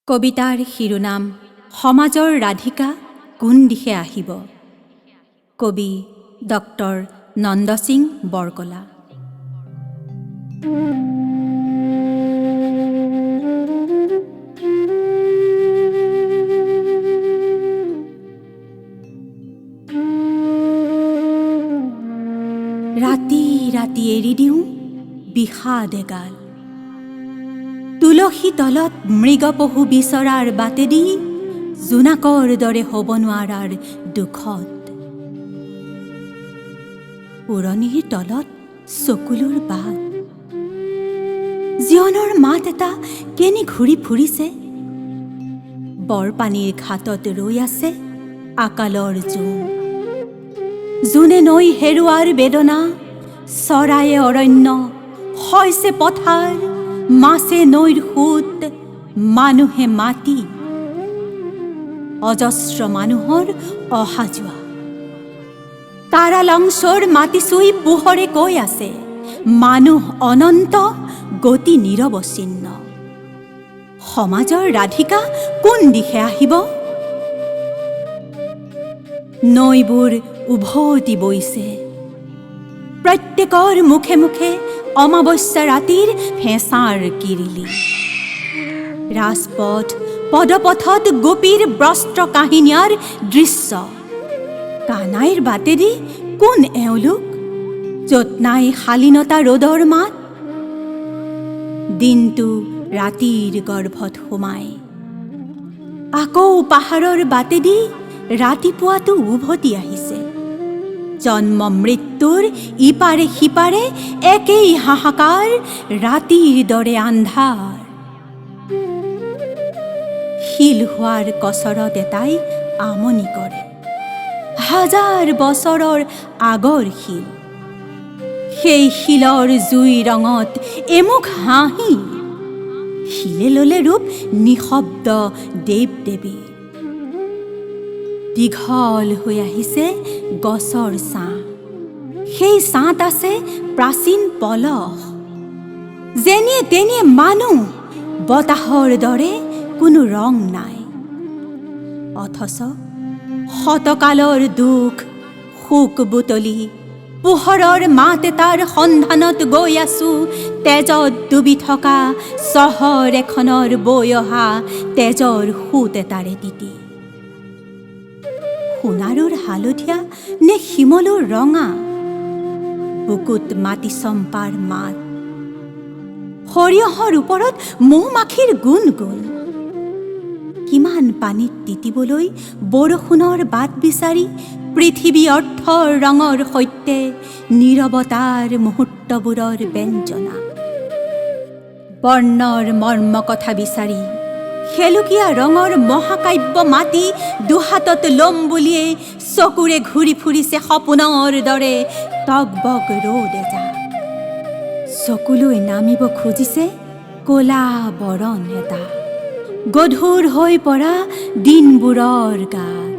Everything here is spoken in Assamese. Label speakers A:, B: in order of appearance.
A: কবিতাৰ শিৰোনাম সমাজৰ ৰাধিকা কোন দিশে আহিব। কবি ডক্টৰ নন্দ সিং বৰকলা। ৰাতি ৰাতি এৰি দিওঁ বিষাদ এগাল, তুলসী তলত মৃগপহু বিচৰাৰ বাটেদি জোনাকৰ দৰে হ'ব নোৱাৰাৰ দুখত। পুৰণিৰ তলত চকুলোৰ বাট, জীৱনৰ মাত এটা কেনি ঘূৰি ফুৰিছে। বৰপানীৰ ঘাটত ৰৈ আছে আকালৰ জোন, জোনে নৈ হেৰুৱাৰ বেদনা, চৰায়ে অৰণ্য, শইছে পথাৰ, মাছে নৈৰ সোঁত, মানুহে মাটি। অজস্ৰ মানুহৰ অহা যোৱা, তাৰালাংশৰ মাটি চুই পোহৰে কৈ আছে মানুহ অনন্ত, গতি নিৰৱচ্ছিন্ন। সমাজৰ ৰাধিকা কোন দিশে আহিব। নৈবোৰ উভতি বৈছে, প্ৰত্যেকৰ মুখে মুখে অমাৱস্যা ৰাতিৰ ফেঁচাৰ কিৰিলি। ৰাজপথ পদপথত গোপীৰ বস্ত্ৰ কাহিনীয়াৰ দৃশ্য। কানাইৰ বাটেদি কোন এওঁলোক, য'ত নাই শালীনতা ৰ'দৰ মাত। দিনটো ৰাতিৰ গৰ্ভত সোমাই, আকৌ পাহাৰৰ বাটেদি ৰাতিপুৱাটো উভতি আহিছে। জন্ম মৃত্যুৰ ইপাৰে সিপাৰে একেই হাহাকাৰ, ৰাতিৰ দৰে আন্ধাৰ। শিল হোৱাৰ কচৰত এটাই আমনি কৰে, হাজাৰ বছৰৰ আগৰ শিল। সেই শিলৰ জুই ৰঙত এমুখ হাঁহি, শিলে ল'লে ৰূপ নিঃশব্দ দেৱ দেৱী। দীঘল হৈ আহিছে গছৰ ছাঁ, সেই ছাঁত আছে প্ৰাচীন পলস। যেনিয়ে তেনিয়ে মানুহ, বতাহৰ দৰে কোনো ৰং নাই। অথচ শতকালৰ দুখ শোক বুটলি পোহৰৰ মাত এটাৰ সন্ধানত গৈ আছো। তেজত ডুবি থকা চহৰ এখনৰ বৈ অহা তেজৰ সোঁত এটাৰে তিতি। সোণাৰুৰ হালধীয়া নে শিমলুৰ ৰঙা, বুকুত মাটি চম্পাৰ মাত। সৰিয়হৰ ওপৰত মৌ মাখিৰ গুণ গুণ। কিমান পানীত তিতিবলৈ বৰষুণৰ বাট বিচাৰি, পৃথিৱী অৰ্থৰ ৰঙৰ সৈতে নীৰৱতাৰ মুহূৰ্তবোৰৰ ব্যঞ্জনা। বৰ্ণৰ মৰ্ম কথা বিচাৰি সেলুকীয়া ৰঙৰ মহাকাব্য মাটি দুহাতত লম বুলিয়ে চকুৰে ঘূৰি ফুৰিছে সপোনৰ দৰে টগবগ ৰ'দ এজাক। চকুলৈ নামিব খুজিছে ক'লা বৰণ এটা, গধুৰ হৈ পৰা দিনবোৰৰ গাত।